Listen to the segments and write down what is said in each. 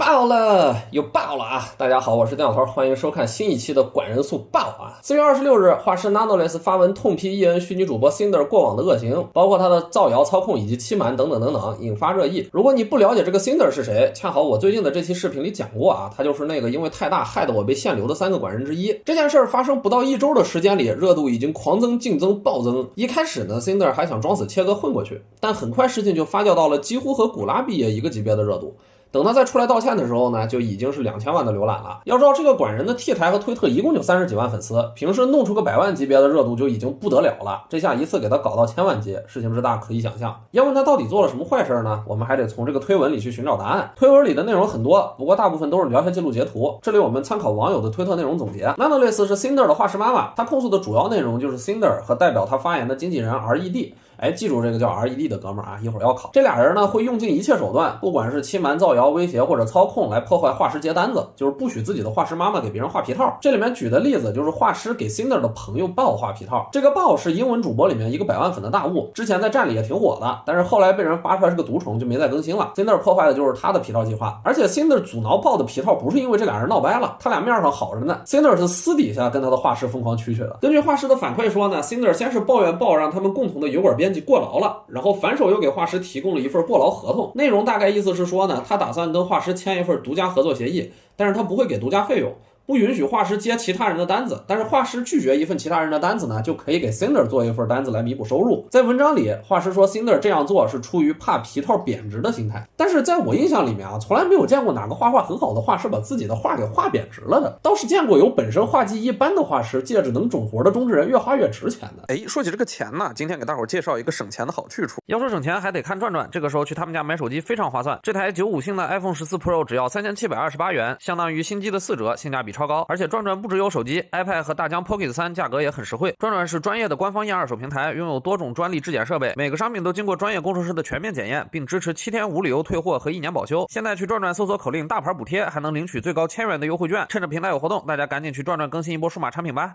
爆了，又爆了啊！大家好，我是电脑头，欢迎收看新一期的管人速爆啊！4月26日，画师 Nanoless 发文痛批EN虚拟主播 Cinder 过往的恶行，包括他的造谣、操控以及欺瞒等等等等，引发热议。如果你不了解这个 Cinder 是谁，恰好我最近的这期视频里讲过啊，他就是那个因为太大害得我被限流的3个管人之一。这件事发生不到1周的时间里，热度已经狂增、竞争、暴增。一开始呢 ，Cinder 还想装死切割混过去，但很快事情就发酵到了几乎和古拉比也一个级别的热度。等他再出来道歉的时候呢，就已经是2000万的浏览了。要知道这个管人的 T 台和推特一共就30几万粉丝，平时弄出个100万级别的热度就已经不得了了，这下一次给他搞到1000万级，事情之大可以想象。要问他到底做了什么坏事呢？我们还得从这个推文里去寻找答案。推文里的内容很多，不过大部分都是聊天记录截图。这里我们参考网友的推特内容总结。Nanoless 是 Cinder 的画师妈妈，她控诉的主要内容就是 Cinder 和代表她发言的经纪人 RED。记住这个叫 RED 的哥们儿啊，一会儿要考。这俩人呢会用尽一切手段，不管是欺瞒、造谣、威胁或者操控，来破坏画师接单子，就是不许自己的画师妈妈给别人画皮套。这里面举的例子就是画师给 Cinder 的朋友豹画皮套，这个豹是英文主播里面一个100万粉的大物，之前在站里也挺火的，但是后来被人扒出来是个毒虫，就没再更新了。Cinder 破坏的就是他的皮套计划，而且 Cinder 阻挠豹的皮套不是因为这俩人闹掰了，他俩面上好着呢。Cinder 是私底下跟他的画师疯狂蛐蛐的。根据画师的反馈说呢 ，Cinder 先是抱怨豹让他们共同的油管编辑过劳了。然后反手又给画师提供了一份过劳合同，内容大概意思是说呢，他打算跟画师签一份独家合作协议，但是他不会给独家费用，不允许画师接其他人的单子，但是画师拒绝一份其他人的单子呢，就可以给 Cinder 做一份单子来弥补收入。在文章里，画师说 Cinder 这样做是出于怕皮套贬值的心态，但是在我印象里面啊，从来没有见过哪个画画很好的画师把自己的画给画贬值了的，倒是见过有本身画技一般的画师借着能种活的中之人越画越值钱的。说起这个钱呢，今天给大伙介绍一个省钱的好去处。要说省钱还得看转转，这个时候去他们家买手机非常划算。这台95星的 iPhone 14 Pro 只要3728元，相当于新机的4折，性价比超高。而且转转不只有手机 iPad 和大疆 Pocket 3价格也很实惠。转转是专业的官方验二手平台，拥有多种专利质检设备，每个商品都经过专业工程师的全面检验，并支持7天无理由退货和1年保修。现在去转转搜索口令大牌补贴，还能领取最高1000元的优惠券。趁着平台有活动，大家赶紧去转转更新一波数码产品吧。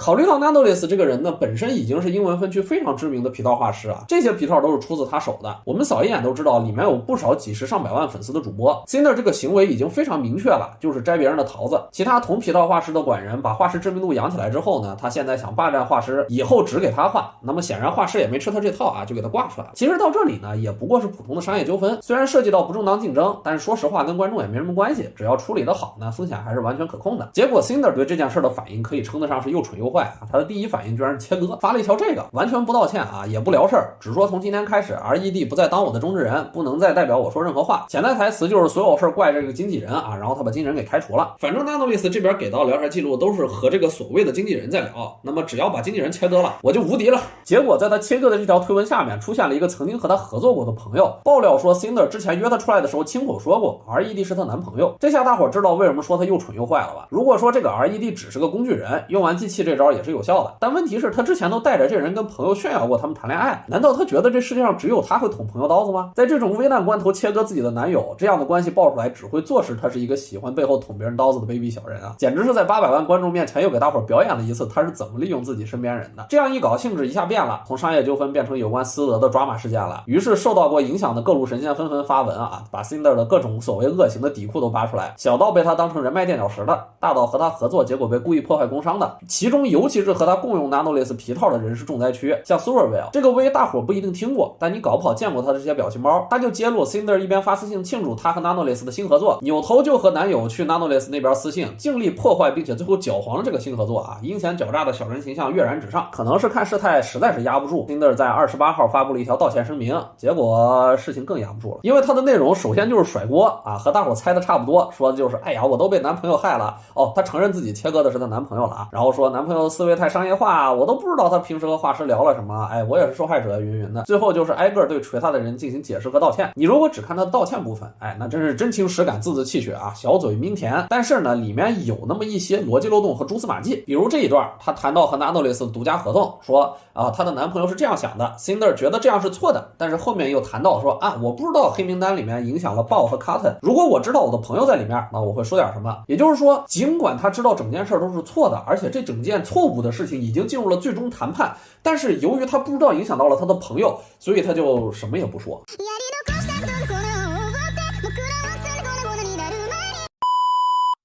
考虑到 Nanoless 这个人呢，本身已经是英文分区非常知名的皮套画师啊，这些皮套都是出自他手的。我们扫一眼都知道，里面有不少几十上百万粉丝的主播。Cinder 这个行为已经非常明确了，就是摘别人的桃子。其他同皮套画师的管人把画师知名度养起来之后呢，他现在想霸占画师，以后只给他画。那么显然画师也没吃他这套啊，就给他挂出来了。其实到这里呢，也不过是普通的商业纠纷，虽然涉及到不正当竞争，但是说实话跟观众也没什么关系，只要处理得好呢，风险还是完全可控的。结果 Cinder 对这件事的反应可以称得上是又蠢又坏啊，他的第一反应居然是切割，发了一条这个，完全不道歉啊，也不聊事儿，只说从今天开始 RED 不再当我的中之人，不能再代表我说任何话。潜在台词就是所有事儿怪这个经纪人啊，然后他把经纪人给开除了。反正 Nanoless 这边给到聊天记录都是和这个所谓的经纪人在聊，那么只要把经纪人切割了，我就无敌了。结果在他切割的这条推文下面出现了一个曾经和他合作过的朋友，爆料说 Cinder 之前约他出来的时候亲口说过 RED 是他男朋友。这下大伙知道为什么说他又蠢又坏了吧？如果说这个 RED 只是个工具人，用完机器这招也是有效的，但问题是他之前都带着这人跟朋友炫耀过他们谈恋爱，难道他觉得这世界上只有他会捅朋友刀子吗？在这种危难关头切割自己的男友，这样的关系爆出来只会坐实他是一个喜欢背后捅别人刀子的卑鄙小人啊！简直是在800万观众面前又给大伙表演了一次他是怎么利用自己身边人的。这样一搞，性质一下变了，从商业纠纷变成有关私德的抓马事件了。于是受到过影响的各路神仙纷纷发文啊，把 Cinder 的各种所谓恶行的底裤都扒出来，小到被他当成人脉垫脚石的，大到和他合作结果被故意破坏工伤的，其中尤其是和他共用 Nanoless 皮套的人是重灾区。像 Surreal 这个 V 大伙不一定听过，但你搞不好见过他的这些表情包。他就揭露 Cinder 一边发私信庆祝他和 Nanoless 的新合作，扭头就和男友去 Nanoless 那边私信，尽力破坏并且最后搅黄了这个新合作啊！阴险狡诈的小人形象跃然纸上。可能是看事态实在是压不住， Cinder 在28号发布了一条道歉声明，结果事情更压不住了，因为他的内容首先就是甩锅啊，和大伙猜的差不多，说的就是哎呀我都被男朋友害了哦，他承认自己切割的是他男朋友了啊，然后说男朋友思维太商业化，我都不知道他平时和画师聊了什么，我也是受害者云云的。最后就是挨个对锤他的人进行解释和道歉。你如果只看他的道歉部分，那真是真情实感字字泣血啊，小嘴明甜。但是呢，里面有那么一些逻辑漏洞和蛛丝马迹，比如这一段，他谈到和 Nanoless 的独家合同，说她的男朋友是这样想的 ，Cinder 觉得这样是错的，但是后面又谈到说我不知道黑名单里面影响了鲍和 Cotton， 如果我知道我的朋友在里面，那我会说点什么。也就是说，尽管他知道整件事都是错的，而且这整件错误的事情已经进入了最终谈判，但是由于他不知道影响到了他的朋友，所以他就什么也不说。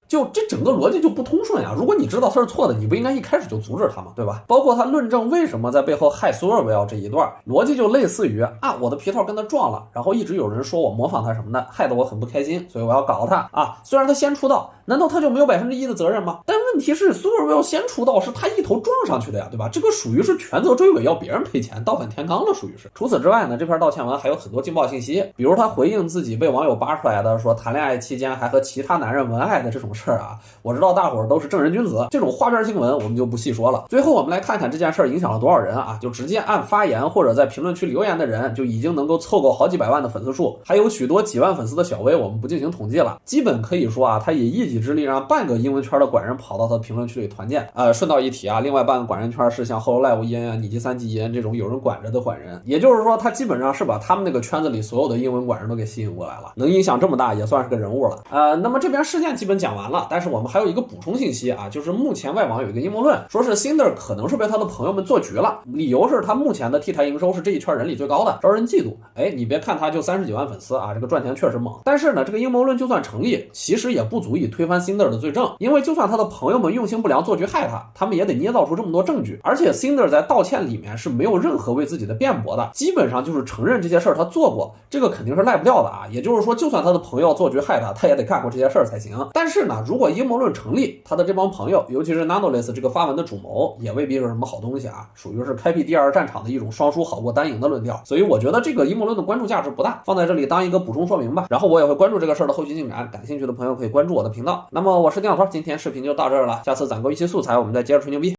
就这整个逻辑就不通顺呀！如果你知道他是错的，你不应该一开始就阻止他吗？对吧？包括他论证为什么在背后害苏尔维奥这一段，逻辑就类似于啊，我的皮套跟他撞了，然后一直有人说我模仿他什么的，害得我很不开心，所以我要搞他啊！虽然他先出道，难道他就没有1%的责任吗？但问题是苏尔维奥先出道是他一头撞上去的呀，对吧？这个属于是全责追尾，要别人赔钱，倒反天罡了，属于是。除此之外呢，这篇道歉文还有很多劲爆信息，比如他回应自己被网友扒出来的说谈恋爱期间还和其他男人文爱的这种事儿啊，我知道大伙儿都是正人君子，这种花边新闻我们就不细说了。最后我们来看看这件事儿影响了多少人啊，就直接按发言或者在评论区留言的人就已经能够凑够好几百万的粉丝数，还有许多几万粉丝的小微我们不进行统计了，基本可以说啊，他以一己之力让半个英文圈的管人跑到他的评论区里团建。顺道一提啊，另外半个管人圈是像 HoloLive EN 啊、拟3级EN 这种有人管着的管人，也就是说他基本上是把他们那个圈子里所有的英文管人都给吸引过来了，能影响这么大也算是个人物了。那么这边事件基本讲完了，但是我们还有一个补充信息啊，就是目前外网有一个阴谋论，说是 Cinder 可能是被他的朋友们做局了，理由是他目前的 T 台营收是这一圈人里最高的，招人嫉妒。你别看他就30几万粉丝啊，这个赚钱确实猛，但是呢，这个阴谋论就算成立，其实也不足以推翻 Cinder 的罪证，因为就算他的朋友们用心不良做局害他，他们也得捏造出这么多证据，而且 Cinder 在道歉里面是没有任何为自己的辩驳的，基本上就是承认这些事儿他做过，这个肯定是赖不掉的啊。也就是说，就算他的朋友做局害他，他也得干过这些事儿才行。但是呢，如果阴谋论成立，他的这帮朋友，尤其是 Nanoles 这个发文的主谋，也未必是什么好东西啊，属于是开辟第二战场的一种双输好过单赢的论调。所以我觉得这个阴谋论的关注价值不大，放在这里当一个补充说明吧。然后我也会关注这个事儿的后续进展，感兴趣的朋友可以关注我的频道。那么我是电脑头，今天视频就到这儿了，下次攒够一期素材，我们再接着吹牛逼。